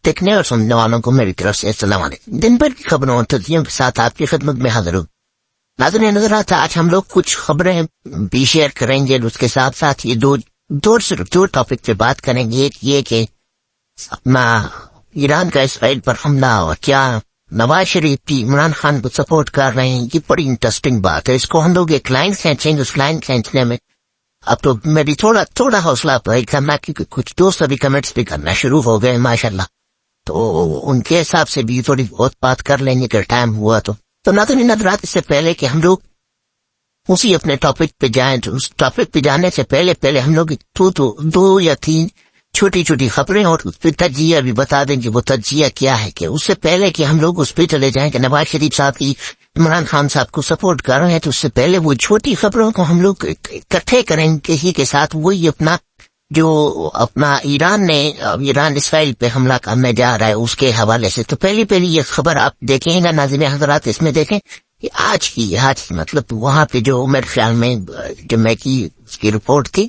دیکھنے اور سننے والوں کو میری طرف سے السلام علیکم۔ دن بھر کی خبروں اور تجزیوں کے ساتھ آپ کی خدمت میں حاضر ہوں۔ ناظرین حضرات، آج ہم لوگ کچھ خبریں بھی شیئر کریں گے، اس کے ساتھ ساتھ یہ دو ٹاپک پہ بات کریں گے۔ ایک یہ کہ اپنا ایران کا اسرائیل پر حملہ اور کیا نواز شریف بھی عمران خان کو سپورٹ کر رہے ہیں، یہ بڑی انٹرسٹنگ بات ہے۔ اس کو ہم لوگ ایک لائن کھینچیں گے، اس لائن کھینچنے میں اب تو میری تھوڑا حوصلہ افزائی کرنا، کیونکہ کچھ دوست ابھی کمنٹس بھی کرنا شروع ہو گئے ماشاءاللہ، تو ان کے حساب سے بھی تھوڑی بہت بات کر لیں گے اگر ٹائم ہوا تو ناظرین حضرات، اس سے پہلے کہ ہم لوگ اسی اپنے ٹاپک پہ جائیں، تو اس ٹاپک پہ جانے سے پہلے ہم لوگ دو یا تین چھوٹی خبریں اور اس پہ تجزیہ بھی بتا دیں کہ وہ تجزیہ کیا ہے، کہ اس سے پہلے کہ ہم لوگ اس پہ چلے جائیں کہ نواز شریف صاحب کی عمران خان صاحب کو سپورٹ کر رہے ہیں، تو اس سے پہلے وہ چھوٹی خبروں کو ہم لوگ اکٹھے کریں کسی کے ساتھ، وہی اپنا ایران اسرائیل پہ حملہ کرنے جا رہا ہے اس کے حوالے سے۔ تو پہلی یہ خبر آپ دیکھیں گا ناظرین حضرات، اس میں دیکھیں کہ آج کی مطلب وہاں پہ جو میرے خیال میں جو میں کی اس کی رپورٹ تھی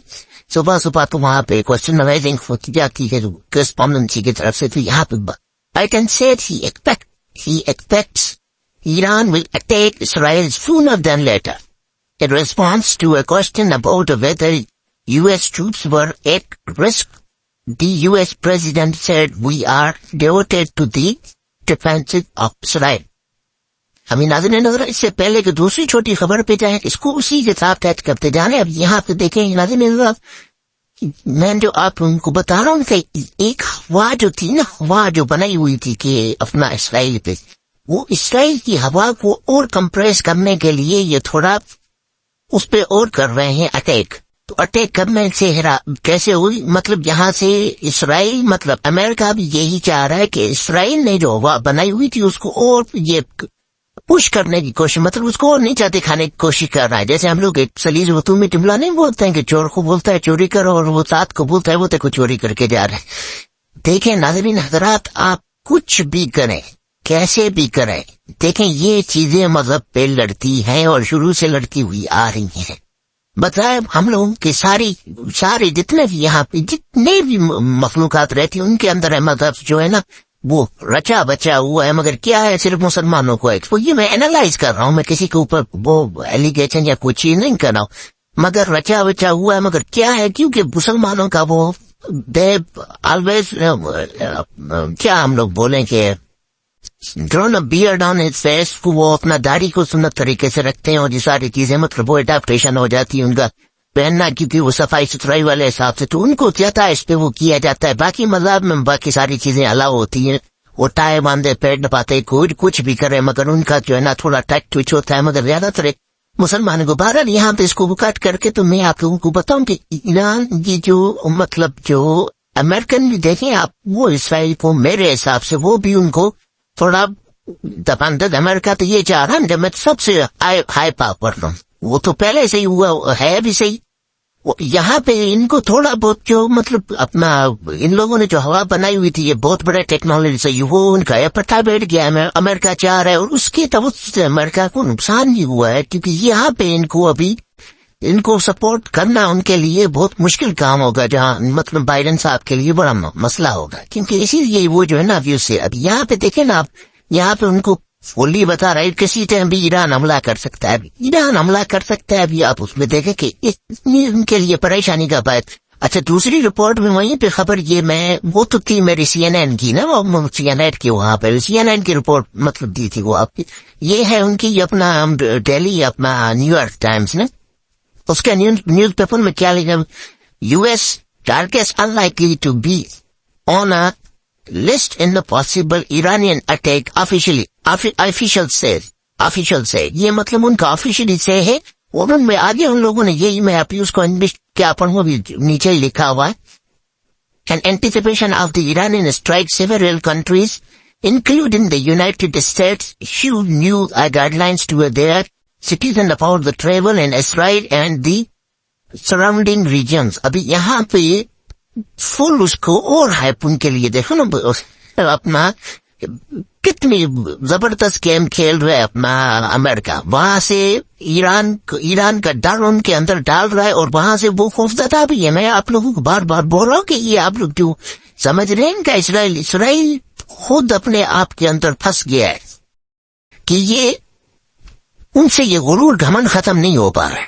صبح تو وہاں پہ کوسچن رائزنگ ہوتی جاتی ہے کرسپونڈنسی کی طرف سے، تو یہاں پہ I can say he expects Iran will attack Israel sooner than later. In response to a question about whether U.S. troops were at risk, the U.S. President said we are devoted to the defense of Israel. ہمیں ناظرین نظر اس سے پہلے کہ دوسری چھوٹی خبر پہ جائیں، اس کو اسی کے ساتھ ٹچ کرتے جانے۔ اب یہاں پہ دیکھیں ناظرین نظر، میں جو آپ ان کو بتا رہا ہوں کہ ایک ہوا جو تھی نا، ہوا جو بنائی ہوئی تھی کہ اپنا اسرائیل پہ، وہ اسرائیل کی ہوا کو اور کمپریس کرنے کے لیے یہ تھوڑا اس پہ اور کر رہے ہیں اٹیک۔ تو اٹیک کرنے سے کیسے ہوئی؟ مطلب یہاں سے اسرائیل، مطلب امریکہ بھی یہی چاہ رہا ہے کہ اسرائیل نے جو ہوا بنائی ہوئی تھی اس کو اور یہ پش کرنے کی کوشش، مطلب اس کو اور نہیں چاہتے کھانے کی کوشش کر رہا ہے۔ جیسے ہم لوگ ایک سلیز وطو میں جملہ نہیں بولتے ہیں کہ چور کو بولتا ہے چوری کرو، اور وہ ساتھ کو بولتا ہے وہ تک کو چوری کر کے جا رہے ہیں۔ دیکھیں ناظرین حضرات، آپ کچھ بھی کریں، کیسے بھی کریں، دیکھیں یہ چیزیں مذہب پہ لڑتی ہیں اور شروع سے لڑتی ہوئی آ رہی ہیں۔ بتائیں ہم لوگوں کے ساری جتنے بھی یہاں پہ جتنے بھی مخلوقات رہتی ہیں ان کے اندر ہے مذہب جو ہے نا وہ رچا بچا ہوا ہے، مگر کیا ہے صرف مسلمانوں کو یہ میں اینالائز کر رہا ہوں، میں کسی کے اوپر وہ ایلیگیشن یا کوئی چیز نہیں کر رہا ہوں، مگر رچا بچا ہوا ہے، مگر کیا ہے کیونکہ مسلمانوں کا وہ دے آلویز کیا ہم لوگ بولیں کہ drawn a beard on his face, وہ اپنا داڑھی کو سنت طریقے سے رکھتے ہیں اور یہ ساری چیزیں مطلب وہ اڈاپٹیشن ہو جاتی ہے ان کا پہننا، کیونکہ وہ صفائی ستھرائی والے حساب سے، تو ان کو کہتا ہے اس پہ وہ کیا جاتا ہے۔ باقی مذہب میں باقی ساری چیزیں الاؤ ہوتی ہیں، وہ ٹائے باندھے پیڑ پاتے کچھ بھی کرے، مگر ان کا جو ہے نا تھوڑا ٹچ ٹچ ہوتا ہے، مگر زیادہ تر مسلمان کو بہرحال یہاں پہ اس کو کٹ کر کے تو میں آپ لوگوں کو بتاؤں کہ ایران کی جو مطلب جو امریکن بھی دیکھیں آپ، وہ اسرائیل کو میرے حساب سے وہ بھی ان کو تھوڑا دباندد، امریکہ تو یہ چاہ رہا میں سب سے ہائی پاور ہوں، وہ تو پہلے سے ہی ہوا ہے بھی صحیح۔ یہاں پہ ان کو تھوڑا بہت جو مطلب اپنا ان لوگوں نے جو ہوا بنائی ہوئی تھی، یہ بہت بڑے ٹیکنالوجی سے وہ ان کا پٹھا بیٹھ گیا ہے، امریکہ چاہ رہا ہے، اور اس کے توسط سے امریکہ کو نقصان بھی ہوا ہے، کیونکہ یہاں پہ ان کو سپورٹ کرنا ان کے لیے بہت مشکل کام ہوگا، جہاں مطلب بائیڈن صاحب کے لیے بڑا مسئلہ ہوگا، کیونکہ اسی لیے وہ جو ہے نا ابھی اس سے اب یہاں پہ دیکھیں نا، آپ یہاں پہ ان کو فلی بتا رہا ہے کسی ٹائم بھی ایران حملہ کر سکتا ہے، ابھی آپ اس میں دیکھیں کہ ان کے لیے پریشانی کا بات۔ اچھا دوسری رپورٹ میں وہیں پہ خبر یہ وہ تو تھی میری CNN کی نا، وہ CNN کی وہاں پہ CNN کی رپورٹ مطلب دی تھی وہ آپ کی، یہ ہے ان کی اپنا ڈیلی اپنا نیو یارک ٹائمز نے، اس کے نیوز پیپر میں کیا لکھا، US targets unlikely to be on a list in the possible Iranian attack official said یہ مطلب ان کا آفیشلی سے ہے، اور ان میں آگے ان لوگوں نے یہی میں آپ اس کو انگلش کیا پڑھوں بھی نیچے ہی لکھا ہوا ہے، in anticipation of the Iranian strike several countries including the United States issued new guidelines to their citizens about the travel in Israel and the surrounding regions۔ ابھی یہاں پہ فل اس کو اور ہائپ ان کے لیے دیکھو نا، اپنا کتنی زبردست گیم کھیل رہا ہے اپنا امریکہ، وہاں سے ایران کا ڈر ان کے اندر ڈال رہا ہے، اور وہاں سے وہ خوفزدہ بھی ہے۔ میں آپ لوگوں کو بار بار بول رہا ہوں کہ یہ آپ لوگ جو سمجھ رہے ہیں کہ اسرائیل خود اپنے آپ کے اندر پھنس گیا ہے کہ یہ ان سے یہ غرور گھمنڈ ختم نہیں ہو پا رہا ہے.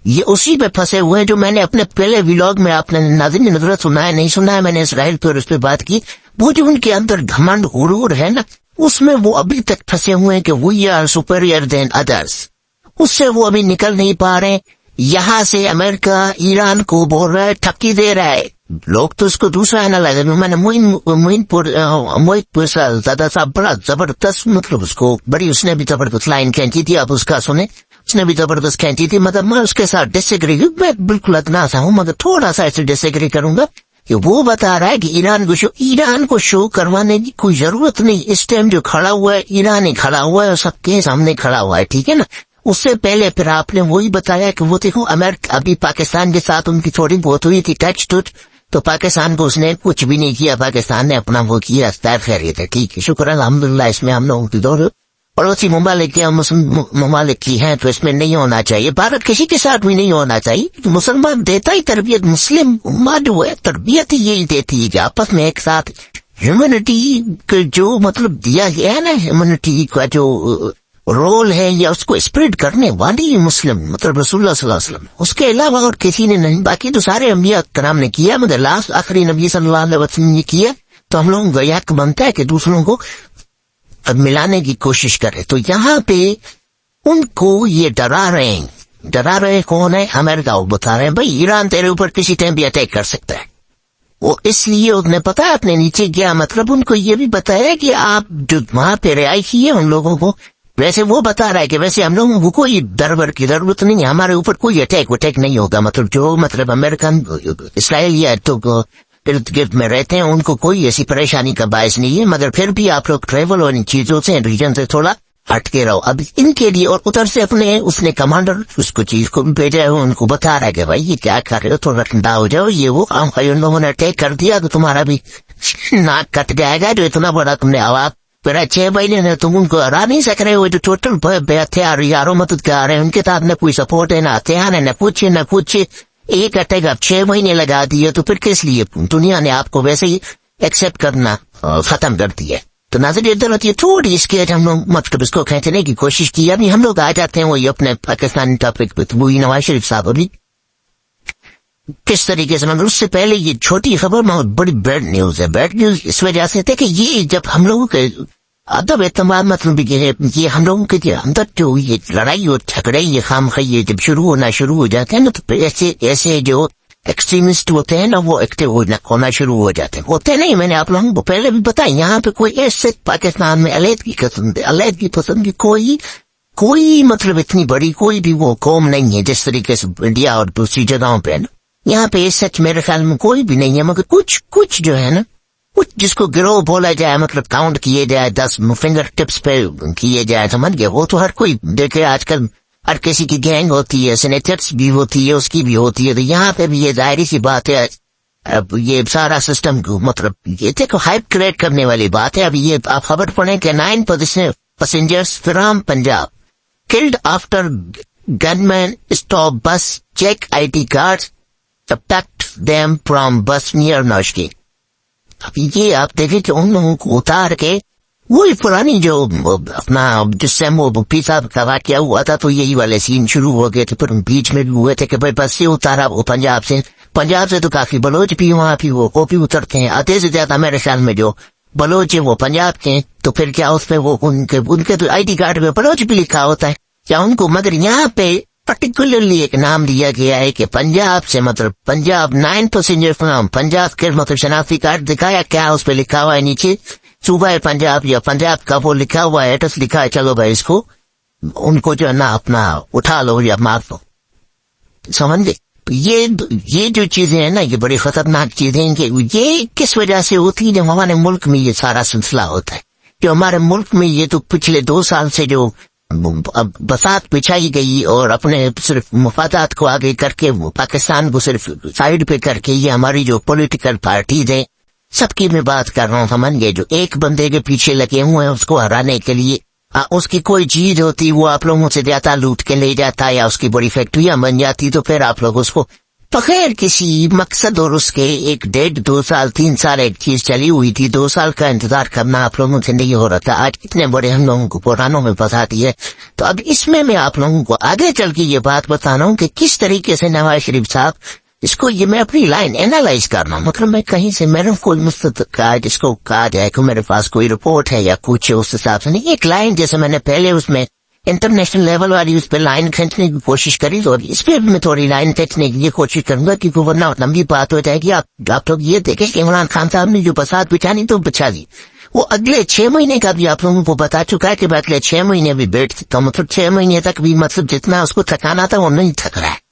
یہ اسی پہ پھنسے ہوئے جو میں نے اپنے پہلے ویلاگ میں آپ نے ناظرین نظرت سنا ہے نہیں سنا ہے, میں نے اسرائیل پہ اس پہ بات کی. وہ جو ان کے اندر گھمنڈ غرور ہے نا, اس میں وہ ابھی تک پھنسے ہوئے ہیں کہ وی آر سپیریئر دین ادرس. اس سے وہ ابھی نکل نہیں پا رہے. یہاں سے امریکہ ایران کو بول رہا ہے, ٹھپکی دے رہا ہے. لوگ تو اس کو دوسرا اینالائز, میں نے موہت پور زیادہ صاحب بڑا زبردست, مطلب اس کو بڑی اس نے بھی زبردست لائن کھینچی تھی, آپ اس کا سنیں, اس نے بھی زبردست کھینچی تھی. مطلب میں اس کے ساتھ ڈس ایگری, میں بالکل ادنا سا ہوں مگر تھوڑا سا ایسے ڈس ایگری کروں گا کہ وہ بتا رہا ہے کہ ایران کو شو کروانے کی کوئی ضرورت نہیں. اس ٹائم جو کھڑا ہوا ہے ایران ہی کھڑا ہوا ہے, سب کے سامنے کھڑا ہوا ہے, ٹھیک ہے نا. اس سے پہلے پھر آپ نے وہی بتایا کہ وہ دیکھو امریکہ ابھی پاکستان کے ساتھ ان کی تھوڑی بہت ہوئی تھی ٹچ ٹوٹ, تو پاکستان کو اس نے کچھ بھی نہیں کیا, پاکستان نے اپنا وہ کیا, خیریت ہے, ٹھیک ہے, شکر الحمدللہ. اس میں ہم لوگوں کی دور پڑوسی ممالک کے مسلم ممالک کی ہیں تو اس میں نہیں ہونا چاہیے. بھارت کسی کے ساتھ بھی نہیں ہونا چاہیے. مسلمان دیتا ہی تربیت, مسلم امت جو ہے تربیت ہی یہی دیتی ہے کہ آپس میں ایک ساتھ ہیومینٹی کا جو مطلب دیا گیا ہے نا, ہیومینٹی کا جو رول ہے یا اس کو اسپریڈ کرنے والی مسلم مطلب رسول اللہ صلی اللہ علیہ وسلم, اس کے علاوہ اور کسی نے نہیں. باقی تو سارے انبیاء کرام نے کیا, مگر لاسٹ آخری نبی صلی اللہ علیہ وسلم نے کیا. تو ہم لوگوں کا حق بنتا ہے کہ دوسروں کو ملانے کی کوشش کرے. تو یہاں پہ ان کو یہ ڈرا رہے کون ہے؟ امریکہ. وہ بتا رہے ہیں بھائی ایران تیرے اوپر کسی ٹائم بھی اٹیک کر سکتا ہے. وہ اس لیے انہیں پتا ہے اپنے نیچے گیا, مطلب ان کو یہ بھی بتایا کہ آپ جو وہاں پہ رہائی کی ہے ان لوگوں کو, ویسے وہ بتا رہا ہے کہ ویسے ہم لوگوں کو کوئی دربر کی ضرورت نہیں ہے, ہمارے اوپر کوئی اٹیک نہیں ہوگا. مطلب جو مطلب امریکن اسرائیل یا تو ارد گرد میں رہتے ہیں ان کو کوئی ایسی پریشانی کا باعث نہیں ہے. مگر پھر بھی آپ لوگ ٹریول اور ان چیزوں سے ریجن سے تھوڑا ہٹ کے رہو. اب ان کے لیے اور ادھر سے اپنے اس نے کمانڈر اس کو چیز کو بھیجا ہے, ان کو بتا رہا ہے کہ بھائی یہ کیا کر رہے ہو, تھوڑا ٹھنڈا ہو جاؤ. یہ وہ کام ان لوگوں نے اٹیک کر دیا تو تمہارا بھی ناک کٹ جائے گا. جو اتنا بڑا تم نے آواز پھر 6 مہینے نے تم ان کو ہرا نہیں سک رہے ہو. جو ٹوٹل بے ہتھیار یاروں مدد کر رہے ہیں ان کے ساتھ نہ کوئی سپورٹ ہے, نہ ہتھیار ہے, نہ کچھ. ایک اٹیک آپ 6 مہینے لگا دیے تو پھر کس لیے دنیا نے آپ کو ویسے ہی ایکسپٹ کرنا ختم کر دیا. تو ناظرین ادھر ہوتی ہے تھوڑی اس کے ہم لوگ مطلب اس کو کھینچنے کی کوشش کی. ابھی ہم لوگ آ جاتے ہیں وہی اپنے پاکستانی ٹاپک پہ. وہی نواز شریف صاحب ابھی کس طریقے سے, مگر اس سے پہلے یہ چھوٹی خبر بڑی بیڈ نیوز ہے. بیڈ نیوز اس وجہ سے تھے کہ یہ جب ہم لوگوں کے ادب اعتماد مطلب یہ ہم لوگوں کے اندر جو یہ لڑائی اور جھگڑے یہ خامخواہ یہ جب شروع ہو جاتے ہیں نا, تو ایسے جو ایکسٹریمسٹ ہوتے ہیں نا وہ ایکٹیو ہونا شروع ہو جاتے ہیں. ہوتے نہیں, میں نے آپ لوگوں کو پہلے بھی بتایا, یہاں پہ کوئی ایسے پاکستان میں علیحدگی پسند کی کوئی مطلب اتنی بڑی کوئی بھی وہ قوم نہیں ہے جس طریقے سے انڈیا اور دوسری جگہوں پہ نا. یہاں پہ سچ میرے خیال میں کوئی بھی نہیں ہے, مگر کچھ جو ہے نا کچھ جس کو گروہ بولا جائے, مطلب کاؤنٹ کیے جائے 10 فنگر ٹپس پہ کیے جائے, سمجھ گئے. وہ تو ہر کوئی دیکھے آج کل ہر کسی کی گینگ ہوتی ہے, سینیٹرس بھی ہوتی ہے, اس کی بھی ہوتی ہے. تو یہاں پہ بھی یہ ظاہری سی بات ہے. اب یہ سارا سسٹم مطلب یہ دیکھو ہائپ کریٹ کرنے والی بات ہے. اب یہ آپ خبر پڑھیں کہ 9 passengers from Punjab killed after gunmen stop bus, check ID cards, abduct them from bus near Nashki. اب یہ آپ دیکھیں کہ ان لوگوں کو اتار کے وہی پرانی جو اپنا جس سے وہ پی صاحب کا واقعہ ہوا تھا, تو یہی والے سین شروع ہو گئے تھے. پھر بیچ میں بھی ہوئے تھے کہ بھائی بس سے اتارا وہ پنجاب سے تو کافی بلوچ بھی وہاں بھی وہ بھی اترتے ہیں. آدھے سے زیادہ میرے خیال میں جو بلوچ ہیں وہ پنجاب کے ہیں. تو پھر کیا اس پہ وہ ان کے تو آئی ڈی کارڈ پہ بلوچ بھی لکھا ہوتا ہے کیا ان کو. مگر یہاں پہ پرٹیکولرلی ایک نام دیا گیا ہے کہ پنجاب سے, مطلب پنجاب 9 passenger فرام پنجاب کے مطلب شناختی کارڈ دکھایا, کیا اس پہ لکھا ہوا ہے نیچے صوبہ پنجاب یا پنجاب کا وہ لکھا ہوا ہے, ایڈریس لکھا ہے. چلو بھائی اس کو ان کو جو ہے نا اپنا اٹھا لو یا مار دو, سمجھ گئے. یہ جو چیزیں ہیں نا یہ بڑی خطرناک چیزیں ہیں کہ یہ کس وجہ سے ہوتی ہے. جب ہمارے ملک میں یہ سارا سلسلہ ہوتا ہے, جو ہمارے ملک میں یہ تو پچھلے 2 سال سے جو بساط بچھائی گئی اور اپنے صرف مفادات کو آگے کر کے پاکستان کو صرف سائیڈ پہ کر کے یہ ہماری جو پولیٹیکل پارٹیز ہیں سب کی میں بات کر رہا ہوں, سمجھ گئے. جو ایک بندے کے پیچھے لگے ہوئے ہیں اس کو ہرانے کے لیے, اس کی کوئی چیز ہوتی وہ آپ لوگوں سے جاتا لوٹ کے لے جاتا یا اس کی بڑی فیکٹریاں بن جاتی, تو پھر آپ لوگ اس کو بغیر کسی مقصد اور اس کے 1.5 2 سال 3 سال ایک چیز چلی ہوئی تھی. 2 سال کا انتظار کرنا آپ لوگوں سے نہیں ہو رہا تھا. آج کتنے بڑے ہم لوگوں کو پرانوں میں پھنساتی ہے. تو اب اس میں آپ لوگوں کو آگے چل کے یہ بات بتانا ہوں کہ کس طریقے سے نواز شریف صاحب اس کو یہ میں اپنی لائن اینالائز کرنا ہوں. مطلب میں کہیں سے میرا کوئی مستقل جس کو کہا جائے کہ میرے پاس کوئی رپورٹ ہے یا کچھ اس حساب سے نہیں. ایک لائن جیسے میں نے پہلے اس میں انٹرنیشنل لیول والی اس پہ لائن کھینچنے کی کوشش کری, تو اس پہ میں تھوڑی لائن کھینچنے کی کوشش کروں گا کیونکہ ورنہ لمبی بات ہو جائے گی. آپ لوگ یہ دیکھیں کہ عمران خان صاحب نے جو فساد بچانی تو بچا دی, وہ اگلے 6 مہینے کا بھی آپ لوگوں کو بتا چکا ہے کہ اگلے 6 مہینے بھی بیٹھ سکتا. مطلب 6 مہینے تک بھی مطلب جتنا اس کو تھکانا تھا وہ نہیں تھک رہا ہے.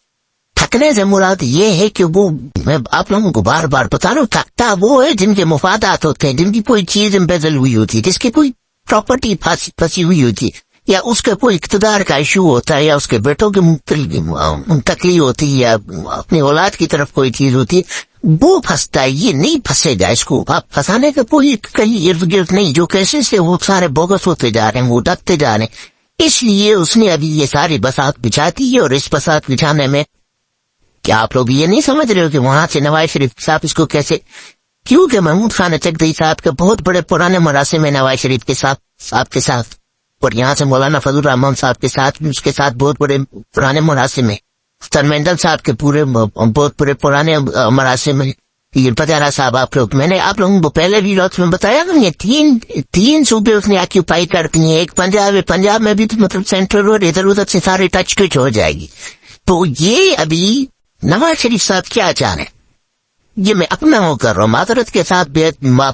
تھکنے سے مراد یہ ہے کہ وہ میں آپ لوگوں کو بار بار بتا رہا ہوں, تھکتا وہ ہے جن کے مفادات ہوتے ہیں, جن کی کوئی چیز امبیزل ہوئی ہوتی, جس کی کوئی پراپرٹی پھنسی ہوئی ہوتی, یا اس کا کوئی اقتدار کا ایشو ہوتا ہے, یا اس کے بیٹوں کی منتقلی ہوتی, یا اپنی اولاد کی طرف کوئی چیز ہوتی, وہ پھنستا ہے. یہ نہیں پھنسے گا, اس کو آپ پھنسانے کا کوئی کہیں ارد گرد نہیں. جو کیسے سے وہ سارے بوگس ہوتے جا رہے ہیں, وہ ڈکتے جا رہے ہیں. اس لیے اس نے ابھی یہ ساری بساط بچھاتی ہے. اور اس بساط بچھانے میں کیا آپ لوگ یہ نہیں سمجھ رہے ہو کہ وہاں سے نواز شریف صاحب اس کو کیسے, کیونکہ محمود خان چکدئی صاحب کے بہت بڑے پرانے مراسم ہیں نواز شریف کے ساتھ, اور یہاں سے مولانا فضل الرحمان صاحب کے ساتھ بھی اس کے ساتھ بہت بڑے پرانے مراسم ہیں. سرمندل صاحب کے بہت بڑے پرانے مراسم ہیں. یہ پتہ صاحب میں نے آپ لوگوں کو پہلے بھی رات میں بتایا نا, یہ تین صوبے اس نے آکیوپائی کرتی ہیں. ایک پنجاب ہے, پنجاب میں بھی تو مطلب سینٹرل اور ادھر ادھر سے سارے ٹچ کچ ہو جائے گی. تو یہ ابھی نواز شریف صاحب کیا چاہ رہے ہیں, یہ میں اپنا وہ کر رہا ہوں معذرت کے ساتھ. بے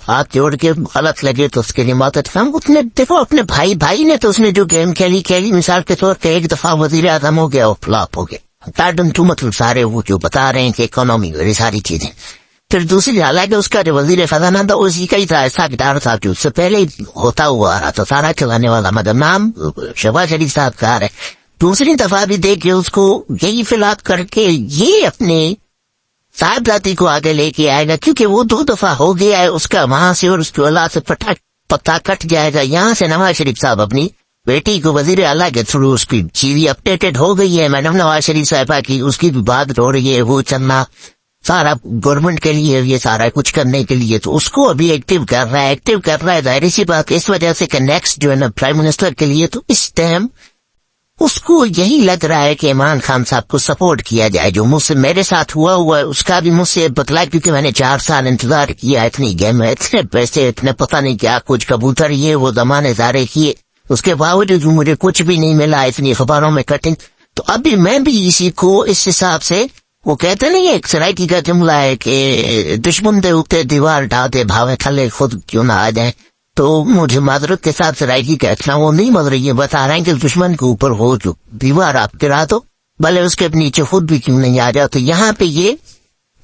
ہاتھ جوڑ کے غلط لگے تو اس کے لیے معذرت خواہوں. اس نے دیکھو اپنے بھائی نے تو اس نے جو گیم کھیلی مثال کے طور پہ ایک دفعہ وزیر اعظم ہو گیا اور فلاپ ہو گیا. کارڈن ٹو مطلب سارے وہ جو بتا رہے ہیں کہ اکانومی یہ ساری چیزیں. پھر دوسری حالانکہ اس کا جو وزیر خزانہ تھا اسی کا ہی تھا, ایسا گٹار صاحب جو اس سے پہلے ہوتا ہوا آ رہا تھا, سارا چلانے والا مگر نام شہباز شریف صاحب کا ہے. دوسری دفعہ بھی دیکھے اس کو یہی فلاپ کر کے یہ اپنے صاحبزادی کو آگے لے کے آئے گا, کیونکہ وہ 2 دفعہ ہو گیا ہے اس کا وہاں سے, اور اس کی اولاد سے پتا کٹ جائے گا. یہاں سے نواز شریف صاحب اپنی بیٹی کو وزیر اعلیٰ کے تھرو اس کی چیزیں اپڈیٹڈ ہو گئی ہے. میڈم نواز شریف صاحبہ کی اس کی بھی بات ہو رہی ہے, وہ چلنا سارا گورنمنٹ کے لیے, یہ سارا کچھ کرنے کے لیے. تو اس کو ابھی ایکٹیو کر رہا ہے ظاہر سی بات اس وجہ سے کہ نیکسٹ جو ہے نا پرائم منسٹر کے لیے. تو اس ٹائم اس کو یہی لگ رہا ہے کہ عمران خان صاحب کو سپورٹ کیا جائے. جو مجھ سے میرے ساتھ ہوا ہے اس کا بھی مجھ سے بتلا, کیونکہ میں نے 4 سال انتظار کیا, اتنی گیم ہے, اتنے پیسے, اتنے پتہ نہیں کیا کچھ کبوتر یہ وہ زمانے زارے کیے, اس کے باوجود مجھے کچھ بھی نہیں ملا, اتنی اخباروں میں کٹنگ. تو ابھی میں بھی اسی کو اس حساب سے, وہ کہتے نہیں ایک سرائٹی کا جملہ ہے کہ دشمن دے اوپر دیوار ڈالتے بھاوے تھلے خود کیوں نہ آ جائیں. تو مجھے معذرت کے ساتھ سرائٹی کا اتنا وہ نہیں مگر یہ بتا رہے ہیں کہ دشمن کے اوپر ہو جو دیوار آپ گرا دو بھلے اس کے نیچے خود بھی کیوں نہیں آ جاؤ. تو یہاں پہ یہ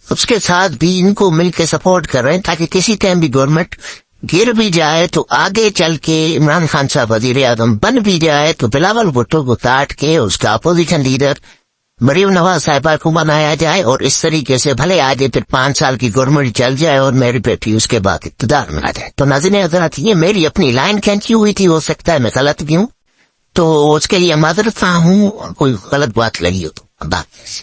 اس کے ساتھ بھی ان کو مل کے سپورٹ کر رہے ہیں تاکہ کسی ٹائم بھی گورنمنٹ گر بھی جائے تو آگے چل کے عمران خان صاحب وزیر اعظم بن بھی جائے تو بلاول بھٹو کو کاٹ کے اس کا اپوزیشن لیڈر مریم نواز صاحبہ کو بنایا جائے, اور اس طریقے سے بھلے آگے پھر 5 سال کی گورنمنٹ چل جائے اور میری بیٹی اس کے بعد اقتدار میں آ جائے. تو ناظرین حضرات یہ میری اپنی لائن کھینچی ہوئی تھی, ہو سکتا ہے میں غلط بھی ہوں, تو اس کے لیے معذرت خواہ ہوں, کوئی غلط بات لگی ہو تو. اللہ حافظ.